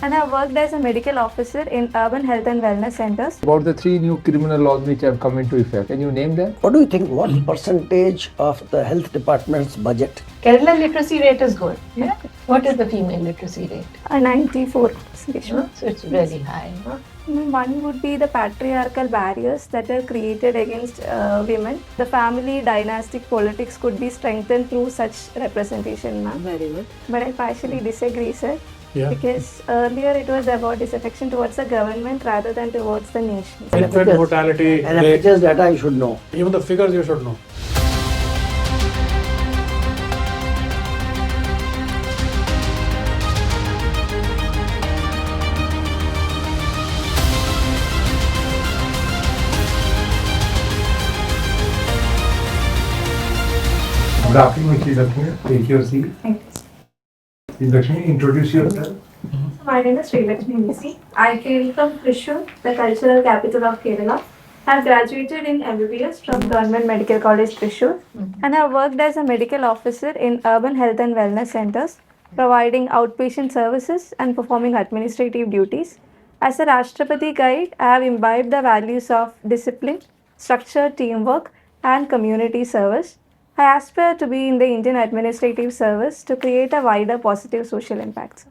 and I worked as a medical officer in urban health and wellness centers. About the 3 new criminal laws which have come into effect. Can you name them? What do you think? What percentage of the health department's budget? Kerala literacy rate is good. Yeah. What is the female literacy rate? 94%. So it's really high. One would be the patriarchal barriers that are created against women. The family dynastic politics could be strengthened through such representation, ma'am. Very good. But I partially disagree, sir. Yeah. Because earlier it was about disaffection towards the government rather than towards the nation. Infant mortality And rate, NHS data you should know. even the figures you should know. Good afternoon, Sreelakshmi. Take your seat. Thank you. Sreelakshmi, introduce yourself. My name is Sreelakshmi V C. I came from Thrissur, the cultural capital of Kerala. I have graduated in MBBS from Government Medical College Thrissur and have worked as a medical officer in urban health and wellness centers, providing outpatient services and performing administrative duties. As a Rashtrapati guide, I have imbibed the values of discipline, structured teamwork, and community service. I aspire to be in the Indian administrative service to create a wider positive social impact.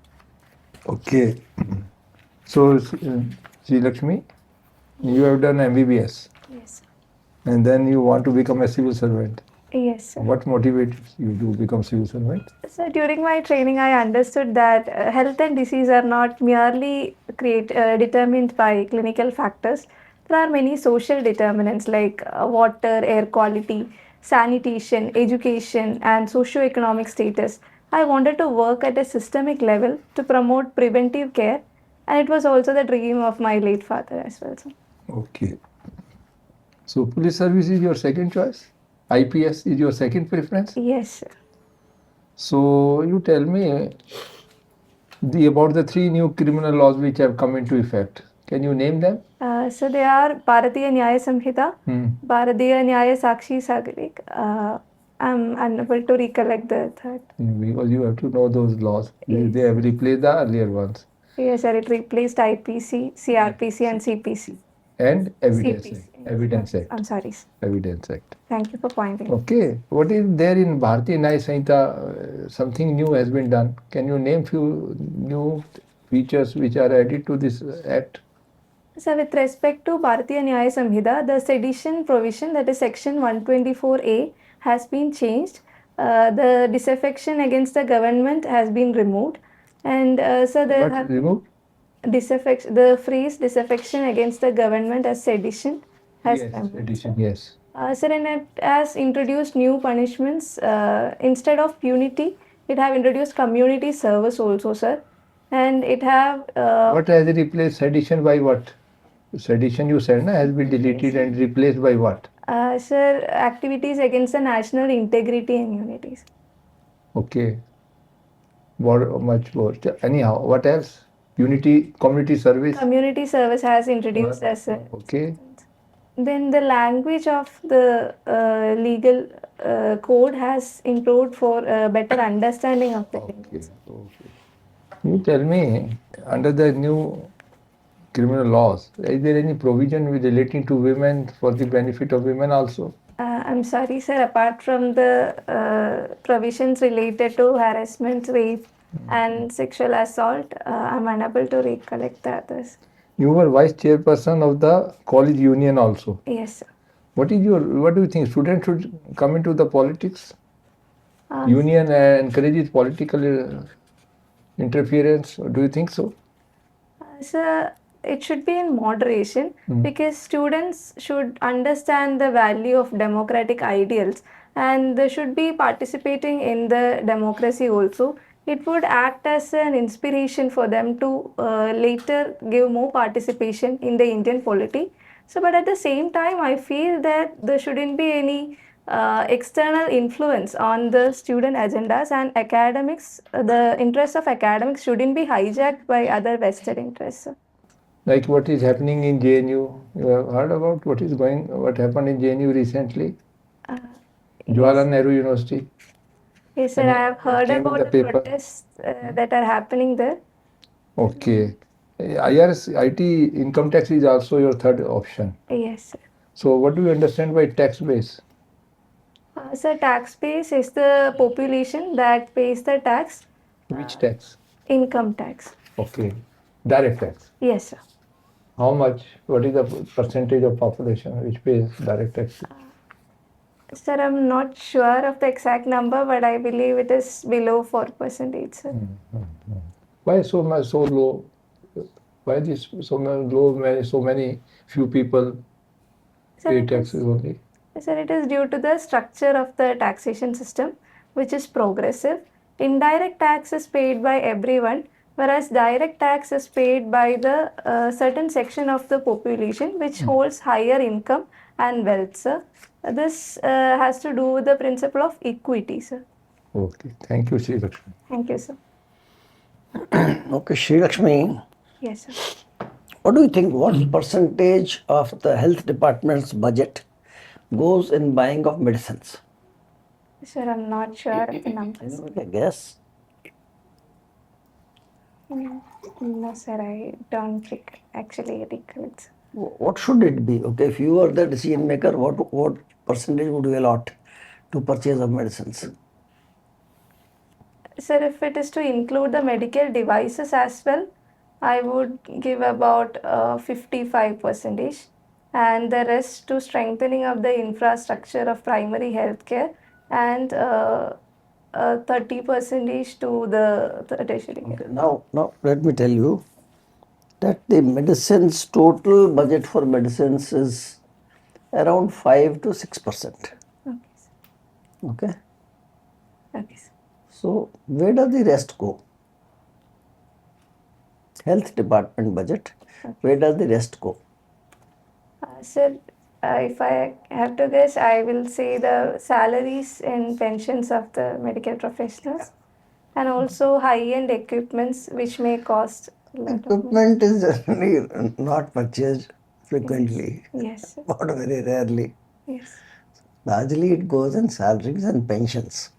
Okay. So, Sreelakshmi, you have done MBBS Yes. and then you want to become a civil servant. Yes, sir. What motivates you to become civil servant? So during my training, I understood that health and disease are not merely determined by clinical factors. There are many social determinants like water, air quality, sanitation, education, and socio-economic status. I wanted to work at a systemic level to promote preventive care, and it was also the dream of my late father as well. So. Okay. So, police service is your second choice? IPS is your second preference? Yes, sir. So, you tell me about the 3 new criminal laws which have come into effect. Can you name them? So they are Bharatiya Nyaya Samhita, Bharatiya Nyaya Sakshi Sagarik. I'm unable to recollect the third. Because you have to know those laws. They have replaced the earlier ones. Yes, sir. It replaced IPC, CRPC, and CPC. And Evidence CPC. Act. Evidence Act. I'm sorry, sir. Evidence Act. Thank you for pointing. Okay. What is there in Bharatiya Nyaya Samhita? Something new has been done. Can you name few new features which are added to this act? So with respect to Bharatiya Nyaya Samhita, the sedition provision, that is section 124A, has been changed. The disaffection against the government has been removed. And so there What have removed? the phrase disaffection against the government as sedition has Yes, come. addition, yes. Sir, and it has introduced new punishments. Instead of punity, it have introduced community service also, sir. And it have... What has replaced sedition by what? Sedition you said has been deleted and replaced by what? sir, activities against the national integrity and unity. Okay. Much more. Anyhow, what else? Unity, community service. Community service has introduced as a... Okay. Then the language of the legal code has improved for better understanding of the Okay. Okay. You tell me, under the new criminal laws, is there any provision relating to women for the benefit of women also? I'm sorry, sir. Apart from the provisions related to harassment, rape, and sexual assault, I'm unable to recollect the others. You were vice chairperson of the college union also. Yes, sir. What do you think? Students should come into the politics? Union encourages political interference. Do you think so? Sir, it should be in moderation because students should understand the value of democratic ideals and they should be participating in the democracy also. It would act as an inspiration for them to later give more participation in the Indian polity. So, but at the same time, I feel that there shouldn't be any external influence on the student agendas and academics. The interests of academics shouldn't be hijacked by other vested interests. Like what is happening in JNU? You have heard about what happened in JNU recently? Jawaharlal Nehru University. Yes, sir. I have heard came in about the the paper. protests that are happening there. Okay. IRS, IT, income tax is also your third option. Yes, sir. So what do you understand by tax base? So tax base is the population that pays the tax, Which tax? income tax. Okay. Direct tax. Yes, sir. How much? What is the percentage of population which pays direct tax? Sir, I'm not sure of the exact number, but I believe it is below 4%, sir. Why so much so low? Why this so much low? So many few people Sir, pay it taxes is, only. sir, it is due to the structure of the taxation system, which is progressive. Indirect tax is paid by everyone, whereas direct tax is paid by the certain section of the population which holds higher income and wealth, sir. This has to do with the principle of equity, sir. Okay. Thank you, Sreelakshmi. Thank you, sir. Okay, Sreelakshmi, Yes, sir. what do you think? What percentage of the health department's budget goes in buying of medicines? Sir, I'm not sure of the numbers. Okay, guess. No, sir, I don't actually recall it, sir. What should it be? Okay, if you are the decision maker, what percentage would you allot to purchase of medicines? Sir, if it is to include the medical devices as well, I would give about 55%, and the rest to strengthening of the infrastructure of primary healthcare, and 30% to the tertiary Okay, care. now let me tell you that the medicines total budget for medicines is around 5 to 6%. Okay, sir. Okay, Okay, sir. so where does the rest go? Health department budget. Where does the rest go? Sir, if I have to guess, I will say the salaries and pensions of the medical professionals, and also high-end equipments which may cost a lot of money. Equipment is generally not purchased frequently, Yes, sir. or very rarely. Yes. Largely it goes in salaries and pensions.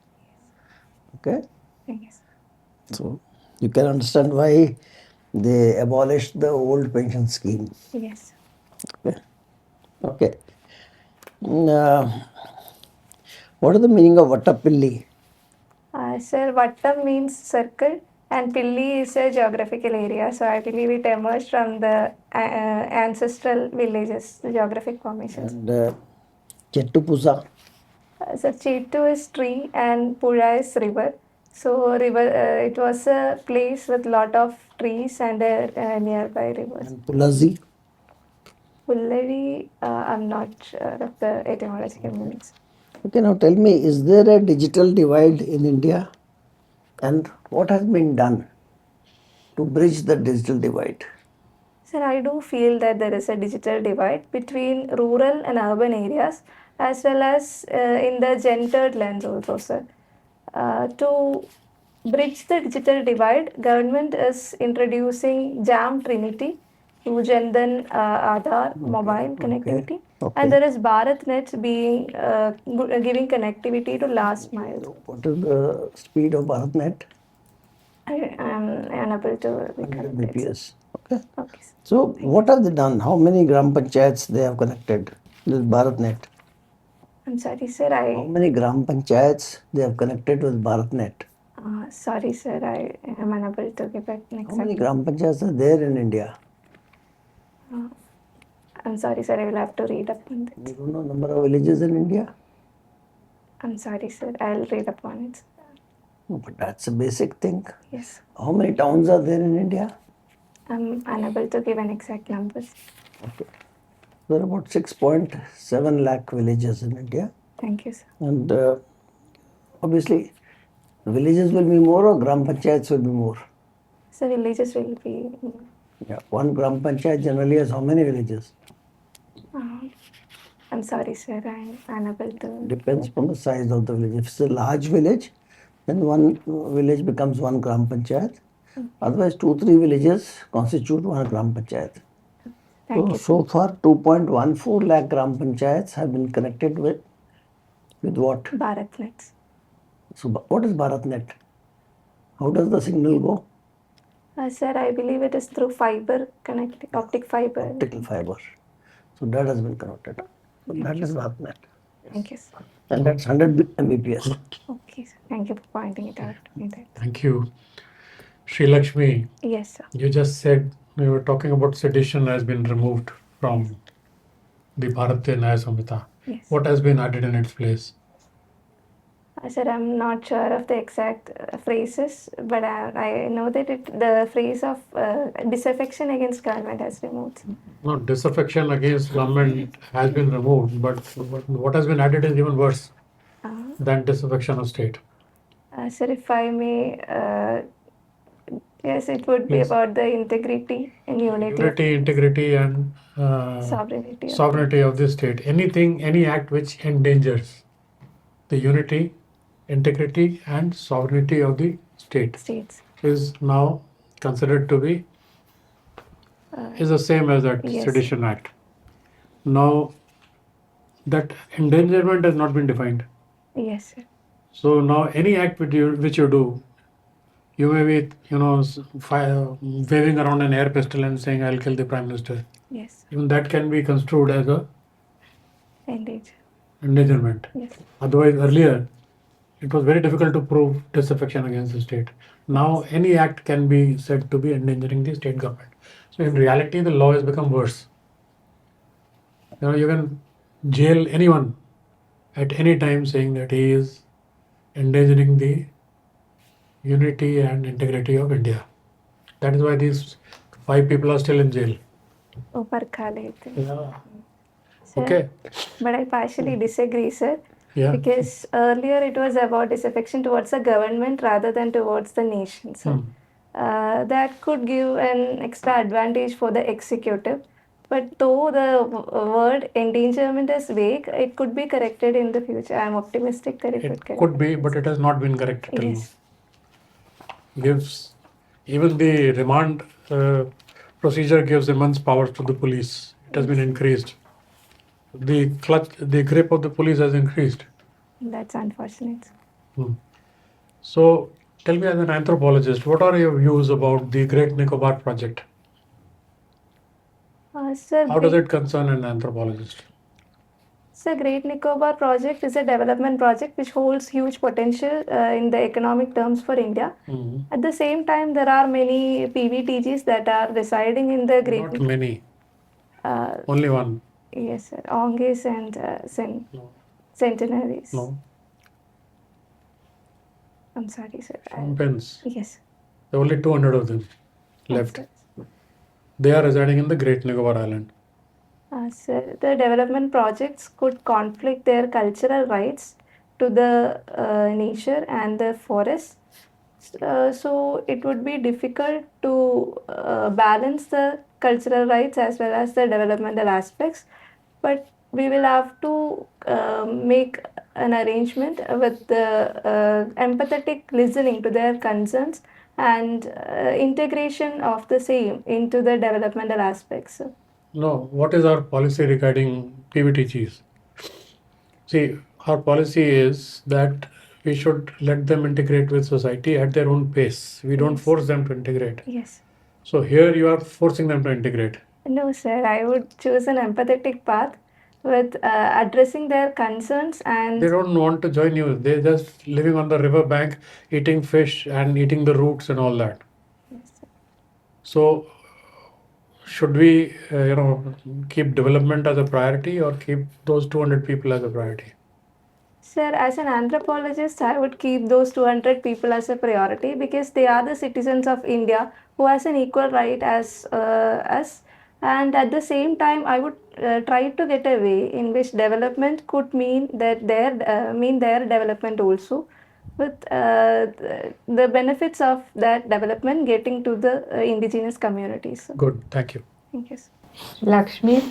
Okay, Yes. so you can understand why they abolished the old pension scheme. Yes. Okay, okay. What is the meaning of Vattapilli? Sir, Vattam means circle and Pilli is a geographical area. So I believe it emerged from the ancestral villages, the geographic formations. And Chettupuza? So Chetu is tree and Pura is river. So river, it was a place with lot of trees and nearby rivers. And Pulazi? Pullari, I'm not sure of the etymological meanings. Okay, now tell me, is there a digital divide in India? And what has been done to bridge the digital divide? Sir, I do feel that there is a digital divide between rural and urban areas as well as in the gendered lens also, sir. To bridge the digital divide, government is introducing JAM Trinity, Jandan Aadhaar mobile connectivity, and there is BharatNet being giving connectivity to last mile. What is the speed of BharatNet? I am unable to 100 recall it. Bps. Okay. Okay, sir. So what have they done? How many gram panchayats they have connected with BharatNet? I'm sorry, sir. How many gram panchayats they have connected with BharatNet? Sorry, sir. I am unable to give back an How many exact. gram panchayats are there in India? I'm sorry, sir. I will have to read up on that. You don't know number of villages in India? I'm sorry, sir. I'll read up on it. No, but that's a basic thing. Yes. How many towns are there in India? I'm unable to give an exact number. Okay. There are about 6.7 lakh villages in India. Thank you, sir. And obviously, villages will be more or gram panchayats will be more? So villages will be. Yeah. One gram panchayat generally has how many villages? I'm sorry, sir. I'm unable to. Depends on the size of the village. If it's a large village, then one village becomes one gram panchayat. Otherwise, 2-3 villages constitute one gram panchayat. Thank you, sir. So far, 2.14 lakh gram panchayats have been connected with what? BharatNet. So what is BharatNet? How does the signal go? Sir, I believe it is through fiber connecting, optic fiber. Optical fiber. So that has been connected. So that is happening. Thank you, sir. And that's 100 Mbps. Okay, sir. Thank you for pointing it out. Thank you. Sreelakshmi, Yes, sir. you just said we were talking about sedition has been removed from the Bharatiya Nyaya Samhita. Yes. What has been added in its place? Sir, I'm not sure of the exact phrases, but I know that the phrase of disaffection against government has removed. No, disaffection against government has been removed, but what has been added is even worse than disaffection of state. Sir, if I may, yes, it would be Please. about the integrity and unity, Unity, integrity, and sovereignty. sovereignty of the state. Anything, any act which endangers the unity, integrity, and sovereignty of the state States. is now considered to be is the same as that Yes. Sedition Act. Now, that endangerment has not been defined. Yes, sir. So now, any act which you do, you may be, waving around an air pistol and saying, "I'll kill the prime minister." Yes. Even that can be construed as a Indeed. endangerment. Yes. Otherwise, earlier, it was very difficult to prove disaffection against the state. Now, any act can be said to be endangering the state government. So, in reality, the law has become worse. You can jail anyone at any time saying that he is endangering the unity and integrity of India. That is why these 5 people are still in jail. Upar khale the. Yeah. Sir, Okay. but I partially disagree, sir. Yeah. Because earlier it was about disaffection towards the government rather than towards the nation. So that could give an extra advantage for the executive. But though the word endangerment is vague, it could be corrected in the future. I'm optimistic that it would It correct. could be, but it has not been corrected till now. Yes. Gives even the remand procedure gives immense powers to the police. It has been increased. The grip of the police has increased. That's unfortunate. So, tell me, as an anthropologist, what are your views about the Great Nicobar project? Sir, How does it concern an anthropologist? So, Great Nicobar project is a development project which holds huge potential in the economic terms for India. At the same time, there are many PVTGs that are residing in the Great. Not many. Uh, Only one. Yes, sir. Onges and No. centenaries. No. I'm sorry, sir. Champins. Yes. There are only 200 of them left. Sir. They are residing in the Great Nicobar Island. Sir, the development projects could conflict their cultural rights to the nature and the forest. So it would be difficult to balance the cultural rights as well as the developmental aspects. But we will have to make an arrangement with the empathetic listening to their concerns and integration of the same into the developmental aspects. No, what is our policy regarding PVTGs? See, our policy is that we should let them integrate with society at their own pace. We don't force them to integrate. Yes. So here you are forcing them to integrate. No, sir. I would choose an empathetic path with addressing their concerns and. They don't want to join you. They're just living on the river bank, eating fish and eating the roots and all that. Yes, sir. So should we, keep development as a priority or keep those 200 people as a priority? Sir, as an anthropologist, I would keep those 200 people as a priority because they are the citizens of India who has an equal right as us. And at the same time, I would try to get a way in which development could mean that their development also, with the benefits of that development getting to the indigenous communities. Good, thank you. Thank you, sir. Lakshmi,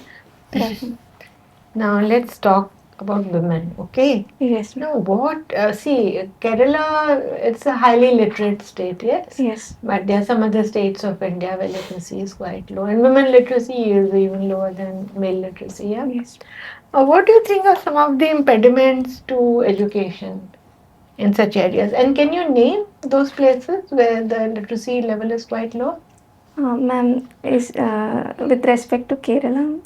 now let's talk about women, okay? Yes, ma'am. Now Kerala, it's a highly literate state, yes? Yes. But there are some other states of India where literacy is quite low, and women literacy is even lower than male literacy, yeah? Yes. What do you think are some of the impediments to education? in such areas. And can you name those places where the literacy level is quite low? Ma'am, is with respect to Kerala?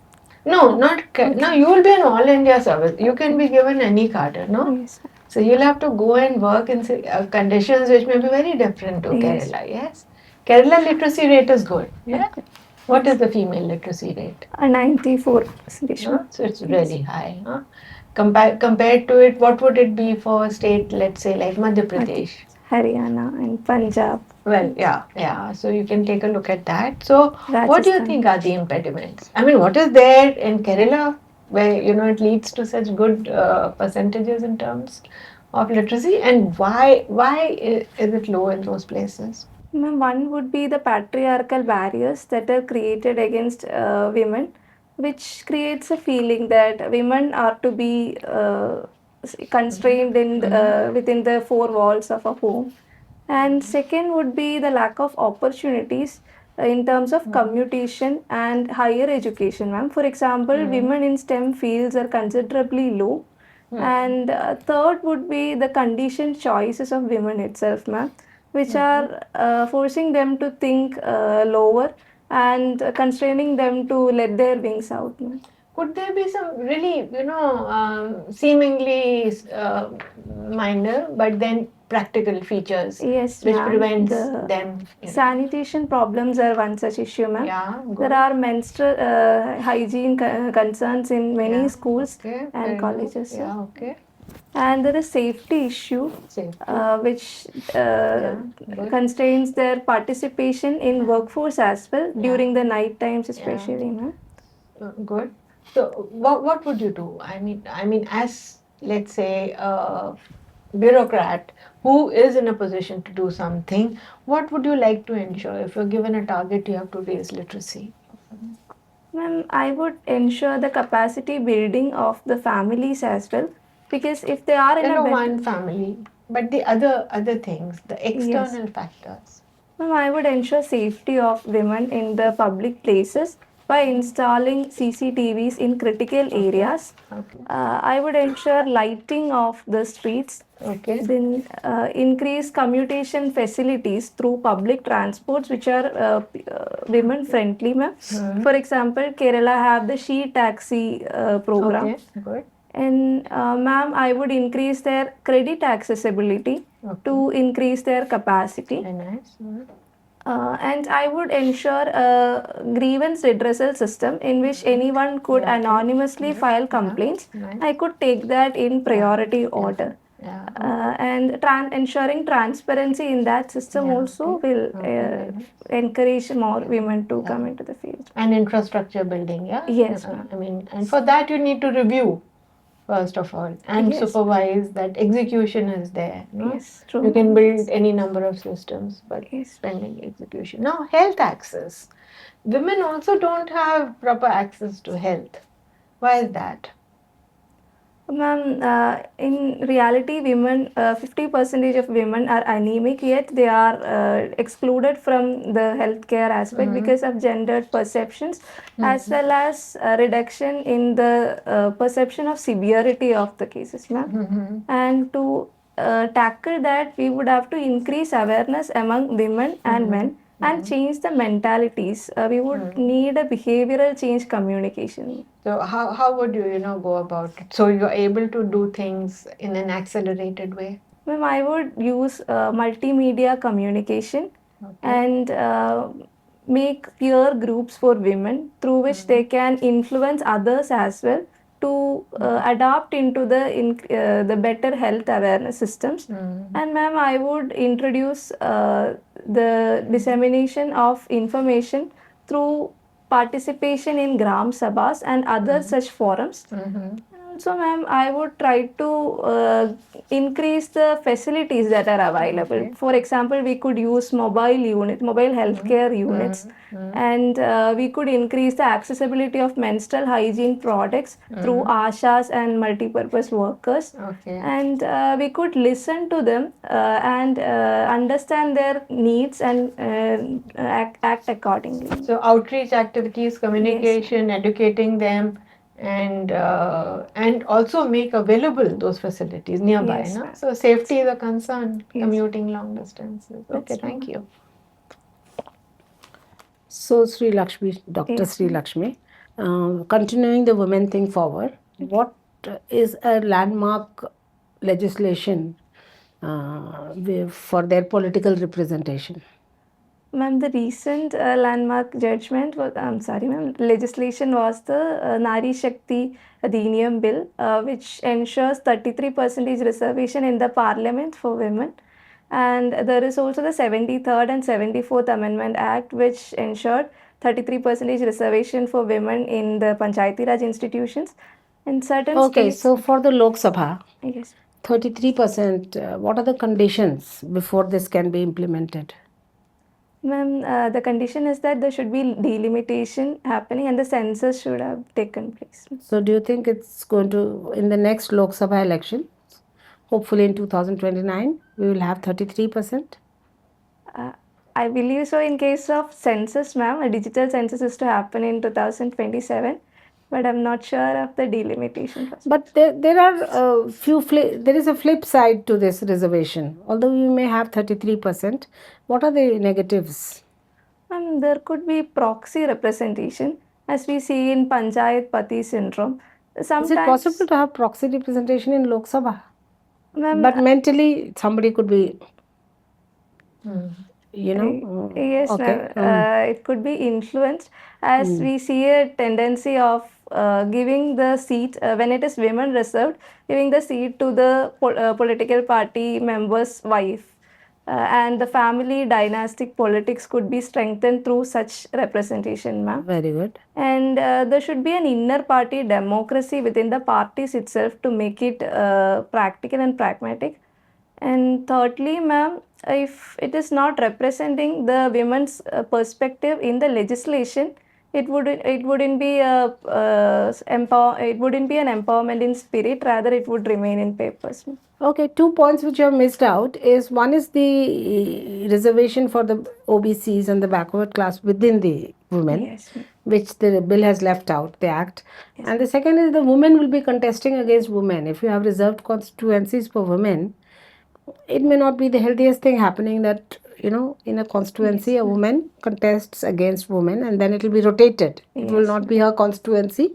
No, not no. You will be an all India service. You can be given any cadre, no? Yes. So you'll have to go and work in conditions which may be very different to Yes. Kerala. Yes, Kerala literacy rate is good. Yeah. Okay. What is the female literacy rate? 94%. Huh? So it's really high. Huh? Compared to it, what would it be for a state, let's say like Madhya Pradesh? Haryana and Punjab. Well, yeah. So you can take a look at that. So, what do you Rajasthan. think are the impediments? I mean, what is there in Kerala where it leads to such good percentages in terms of literacy, and is it low in those places? Ma'am, one would be the patriarchal barriers that are created against women, which creates a feeling that women are to be constrained in within the four walls of a home. And second would be the lack of opportunities in terms of commutation and higher education, ma'am. For example, women in STEM fields are considerably low. And third would be the conditioned choices of women itself, ma'am, which are forcing them to think lower and constraining them to let their wings out, ma'am. Could there be some really, seemingly minor, but then practical features Yes, which ma'am. prevents The them? sanitation problems are one such issue, ma'am. Yeah, good. There are menstrual hygiene concerns in many Yeah, schools okay, very and good. colleges. Sir. Yeah, okay. And there is safety issue Safety. which good. constrains their participation in workforce as well during the night times especially. Ma'am. Good. So, what would you do? I mean, as let's say a bureaucrat who is in a position to do something, what would you like to ensure? If you're given a target, you have to raise literacy. Ma'am, I would ensure the capacity building of the families as well, because if they are in a better One family, but the other things, the external factors. Ma'am, I would ensure safety of women in the public places by installing CCTVs in critical areas. Okay. I would ensure lighting of the streets. Okay. Then increase commutation facilities through public transports which are women friendly, ma'am. For example, Kerala have the She Taxi program. Okay. Good. And ma'am, I would increase their credit accessibility to increase their capacity. Very nice. And I would ensure a grievance redressal system in which anyone could anonymously file complaints. Nice. I could take that in priority order. And ensuring transparency in that system also will encourage more women to come into the field. And infrastructure building, yeah? Yes, ma'am. I mean, and for that you need to review, first of all, and Yes. supervise that execution is there. No? Yes, true. You can build any number of systems, but Yes. pending execution. Now, health access. Women also don't have proper access to health. Why is that? Ma'am, in reality, women, 50% of women are anemic, yet they are excluded from the healthcare aspect because of gendered perceptions, as well as reduction in the perception of severity of the cases, ma'am. And to tackle that, we would have to increase awareness among women and men and change the mentalities. We would need a behavioral change communication. So how would you go about it? So you're able to do things in an accelerated way? Ma'am, I would use multimedia communication and make peer groups for women through which they can influence others as well to adapt into the better health awareness systems. And ma'am, I would introduce the dissemination of information through participation in Gram Sabhas and other such forums. So, ma'am, I would try to increase the facilities that are available. For example, we could use mobile healthcare units, and we could increase the accessibility of menstrual hygiene products through ASHAs and multi-purpose workers. And we could listen to them and understand their needs and act accordingly. So outreach activities, communication, educating them, and also make available those facilities nearby. Yes, No? ma'am. So safety is a concern, Yes. commuting long distances. Okay, That's thank true. you. So, Sreelakshmi, Dr. Yes, ma'am. Sreelakshmi, continuing the women thing forward, what is a landmark legislation for their political representation? Ma'am, the recent landmark judgment was, I'm sorry, ma'am, legislation was the Nari Shakti Adhiniyam Bill, which ensures 33% reservation in the parliament for women. And there is also the 73rd and 74th Amendment Act, which ensured 33% reservation for women in the Panchayati Raj institutions. In certain Okay, states, so for the Lok Sabha, yes. 33%, what are the conditions before this can be implemented? Ma'am, the condition is that there should be delimitation happening and the census should have taken place. So, do you think it's going to, in the next Lok Sabha election, hopefully in 2029, we will have 33%? I believe so in case of census, ma'am. A digital census is to happen in 2027, but I'm not sure of the delimitation. But there are there is a flip side to this reservation. Although you may have 33%, what are the negatives? Ma'am, there could be proxy representation as we see in Panchayat Pati syndrome. Sometimes, Is it possible to have proxy representation in Lok Sabha? ma'am, But mentally, somebody could be, you know. yes, Okay. ma'am. It could be influenced as we see a tendency of giving the seat when it is women reserved, giving the seat to the political party member's wife. And the family dynastic politics could be strengthened through such representation, ma'am. Very good. And there should be an inner party democracy within the parties itself to make it practical and pragmatic. And thirdly, ma'am, if it is not representing the women's perspective in the legislation, it wouldn't be it wouldn't be an empowerment in spirit. Rather, it would remain in papers. Ma'am. Okay, 2 points which you have missed out is one is the reservation for the OBCs and the backward class within the women, Yes, ma'am. which the bill has left out, the act. And the second is the women will be contesting against women. If you have reserved constituencies for women, it may not be the healthiest thing happening that, you know, in a constituency a woman contests against women and then it will be rotated. It will Yes, not be her constituency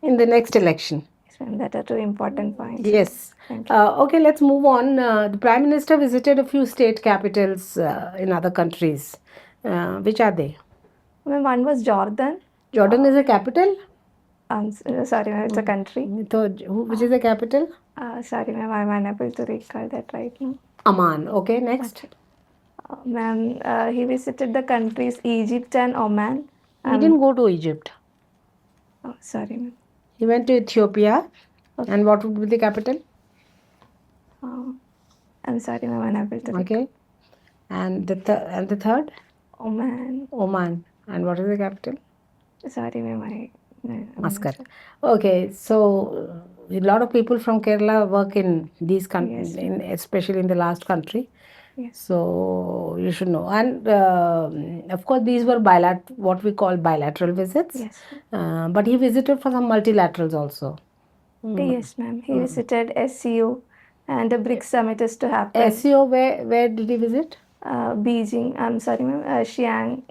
in the next election. Yes, ma'am. That are two important points. Yes. Thank you. Okay, let's move on. The Prime Minister visited a few state capitals in other countries. Which are they? Ma'am, one was Jordan. Jordan is a capital? Sorry, ma'am, it's a country. So, which is the capital? Sorry, ma'am, I'm unable to recall that right now. Amman. Okay, next. Ma'am, he visited the countries Egypt and Oman. He didn't go to Egypt. Oh, sorry, ma'am. He went to Ethiopia. And what would be the capital? I'm sorry, ma'am, unable to recall. Okay. And the third? Oman. Oman. And what is the capital? Sorry, ma'am, I'm not Muscat. sure. Okay, so a lot of people from Kerala work in these countries, Yes. especially in the last country. Yes. So you should know. And of course, these were what we call bilateral visits. Yes. But he visited for some multilaterals also. Yes, ma'am. He visited SCO and the BRICS summit is to happen. SCO, where did he visit? Beijing. I'm sorry, ma'am. Xi'an.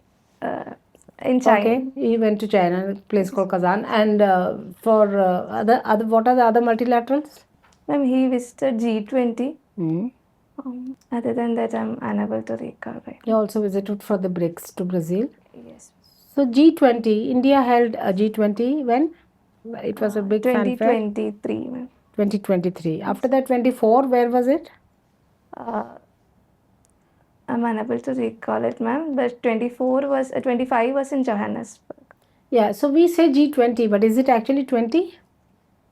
In China. Okay, he went to China, a place called Kazan. And for what are the other multilaterals? Ma'am, he visited G20. Mm. Other than that, I'm unable to recall right. He also visited for the BRICS to Brazil. Yes. So G20, India held a G20 when? It was a big fanfare. 2023, ma'am. 2023. After that 24, where was it? I'm unable to recall it, ma'am. But 25 was in Johannesburg. Yeah, so we say G20, but is it actually 20?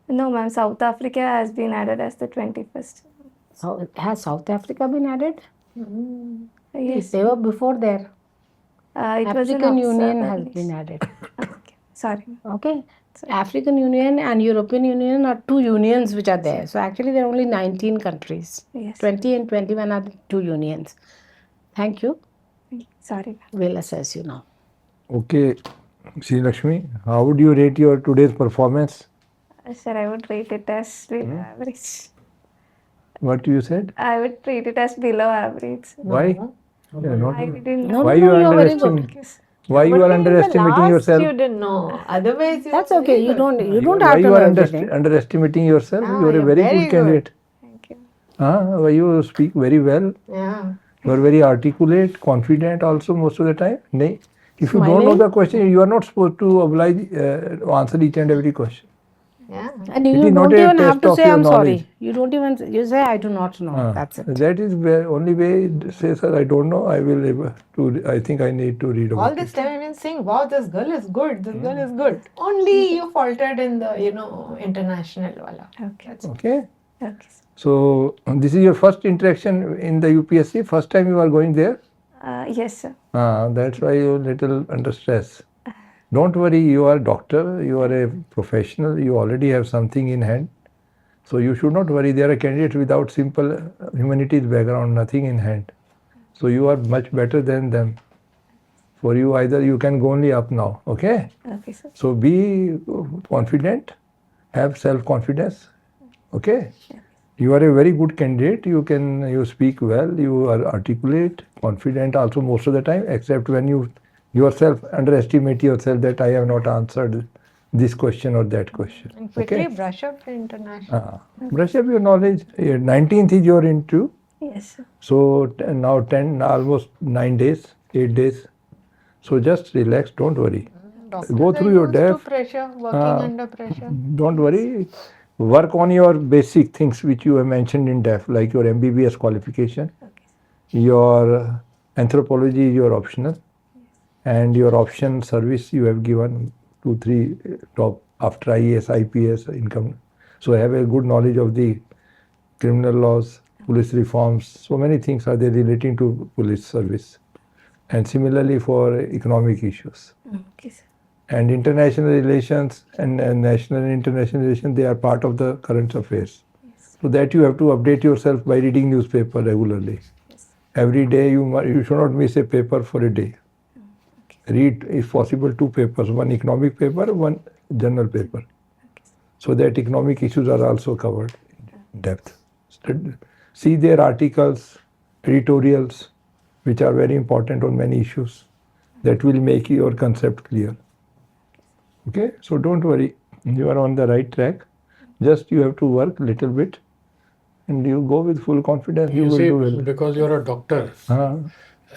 No, ma'am. South Africa has been added as the 21st. So has South Africa been added? Yes. They were before there. It was an African Union observer has list. been added. Okay. Sorry, ma'am. Okay. African Union and European Union are two unions which are there. So actually there are only 19 countries. Yes. 20 and 21 are the two unions. Thank you. Sorry, ma'am. We'll assess you now. Okay, Sreelakshmi, how would you rate your today's performance? Sir, I would rate it as below average. What you said? I would rate it as below average. Why? No. Yeah, not, I didn't No, why no, you no, you're very good. underestimate? Why you But are in the underestimating last yourself? You didn't know. Otherwise, you That's were okay. very You good. don't Why have to you know are everything. underestimating yourself? Ah, You are a you're very very good candidate. Thank you. Why you speak very well? Yeah. You are very articulate, confident also most of the time. Nay, if you don't know Smiling. the question, you are not supposed to oblige answer each and every question. Yeah. And It you is not don't a even have test to of say your I'm knowledge. sorry. You don't even, you say I do not know. That's it. That is where only way say, sir, I don't know. I will able to. I think I need to read All about this it. time I've been saying, wow, this girl is good. This girl is good. Only you faltered in the, international wala. Okay. That's all. Okay. Okay, sir. So this is your first interaction in the UPSC. First time you are going there. Yes, sir. That's why you little under stress. Don't worry. You are a doctor. You are a professional. You already have something in hand. So you should not worry. They are a candidate without simple humanities background, nothing in hand. So you are much better than them. For you, either you can go only up now. Okay. Okay, sir. So be confident. Have self-confidence. Okay. You are a very good candidate. You speak well. You are articulate, confident also most of the time, except when you yourself underestimate yourself that I have not answered this question or that question. And quickly Okay. brush up the international. Brush up your knowledge. 19th is your interview. Yes, sir. So now 10, almost 9 days, 8 days. So just relax. Don't worry. Doctors Go are through your used to depth. pressure, working under pressure. Don't worry. Work on your basic things which you have mentioned in depth, like your MBBS qualification, your anthropology is your optional, and your option service you have given 2-3 top after IAS, IPS income. So have a good knowledge of the criminal laws, police reforms. So many things are there relating to police service, and similarly for economic issues. Okay, sir. And international relations and national and international relations, they are part of the current affairs. So that you have to update yourself by reading newspaper regularly. Every day you should not miss a paper for a day. Read, if possible, 2 papers, one economic paper, one general paper. So that economic issues are also covered in depth. See their articles, editorials, which are very important on many issues. That will make your concept clear. Okay, so don't worry, you are on the right track. Just you have to work a little bit, and you go with full confidence. You will see, do well. because you're a doctor,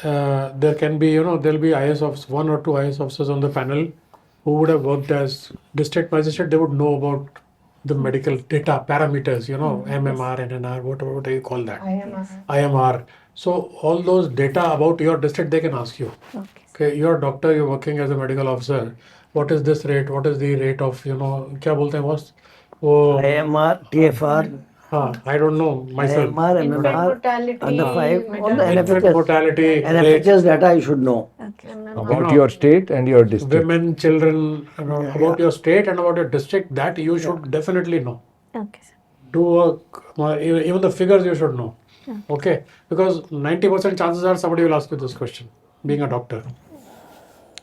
there can be, there'll be IAS officers, 1 or 2 IAS officers on the panel who would have worked as district magistrate. They would know about the medical data parameters, MMR, NNR, whatever you call that, IMR. So all those data about your district they can ask you. Okay, you're a doctor, you're working as a medical officer. What is this rate? What is the rate of, क्या बोलते हैं boss? वो IMR, TFR, I don't know myself. IMR, Infant MMR, mortality, under 5, all the Infant NFHS. mortality rate, NFHS data you should know. About your state and your district. women, children, about your state and about your district, that you should definitely know. Okay, sir. Even the figures you should know. Okay, because 90% chances are somebody will ask you this question. Being a doctor,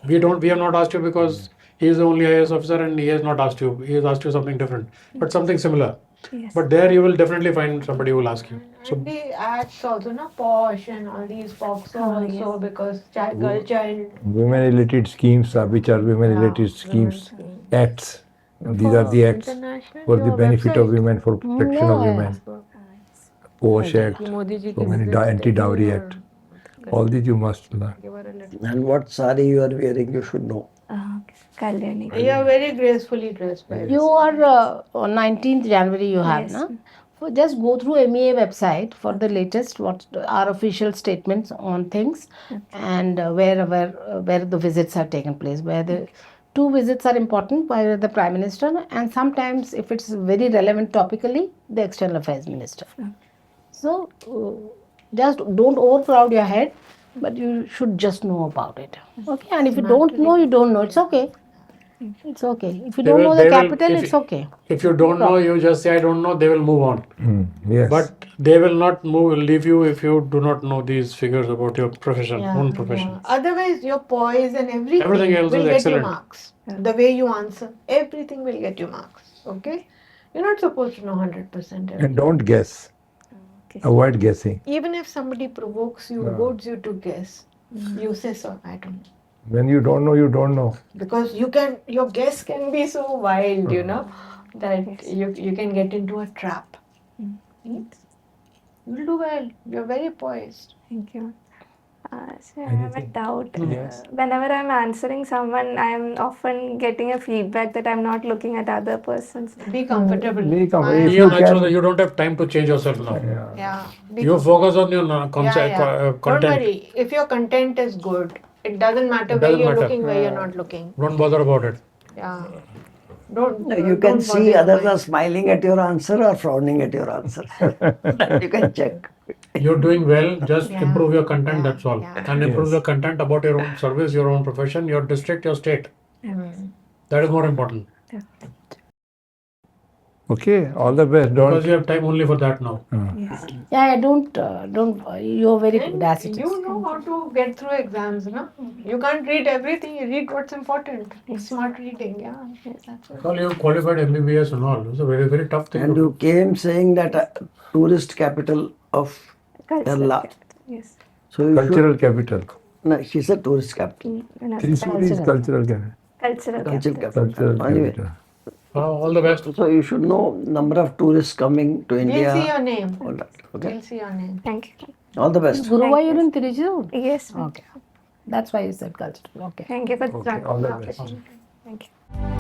we have not asked you because he is the only IAS officer and he has not asked you. He has asked you something different, but something similar. Yes. But there you will definitely find somebody who will ask you. So And the acts also, posh and all these POCSO also, because girl child. Women related schemes, which are women related schemes, acts. These are the acts for the benefit of women, for protection of women. POSH Act, so many anti-dowry act. All these you must learn. And what sari you are wearing, you should know. Okay, Kalyani. You are very gracefully dressed by You are on 19th January you have, Yes. na? So just go through MEA website for the latest what are official statements on things and where the visits have taken place, where the 2 visits are important by the Prime Minister and sometimes if it's very relevant topically, the External Affairs Minister. So just don't overcrowd your head, but you should just know about it. Okay, and if you don't know, you don't know. It's okay. It's okay. If you don't know the capital, it's okay. If you don't know, you just say I don't know. They will move on. Yes. But they will not leave you if you do not know these figures about your profession, own profession. Otherwise, your poise and everything Everything else will is get excellent. you marks. The way you answer, everything will get you marks. Okay? You're not supposed to know 100% And everything. don't guess. Okay. Avoid guessing. Even if somebody provokes you, No. goads you to guess, you say, so I don't know. When you don't know, you don't know. Because your guess can be so wild, you know, that Yes. you can get into a trap. Hmm? You'll do well. You're very poised. Thank you. So I have a Anything? doubt. Yes. Whenever I'm answering someone, I'm often getting a feedback that I'm not looking at other persons. Be comfortable. Be comfortable. My- If Be you natural. can- You don't have time to change yourself now. Yeah. Yeah. Be You focus on your Yeah, concept, yeah. Don't content. worry. If your content is good, it doesn't matter It where doesn't you're matter. looking, where you're not looking. Don't bother about it. Yeah. Don't. You don't can bother see your others mind. are smiling at your answer or frowning at your answer. That you can check. You're doing well. Just Yeah, improve your content. yeah, That's all. yeah. And improve Yes. your content about your own service, your own profession, your district, your state. That is more important. Okay, all the best. Because you Don't. have time only for that now. Yes. Yeah, don't, you're very And audacity. you know how to get through exams, no? You can't read everything. You read what's important. Smart reading, yeah. That's it. Well, you have qualified MBBS and all. It's a very, very tough thing And to you do. came saying that tourist capital of Cultural Kerala. capital. Yes. So you Cultural capital. no, she said tourist capital. No, Thrissur is cultural capital. cultural Cultural capital. capital. Cultural Anyway, capital. All the best. so you should know number of tourists coming to We'll India. see your name. All that. Okay. We'll see your name. Thank you. All the best. Guru, are you in Tirichalur? Yes. ma'am. Okay. That's why you said cultural. Okay. Thank you for the Okay, all the best. opportunity. Thank you.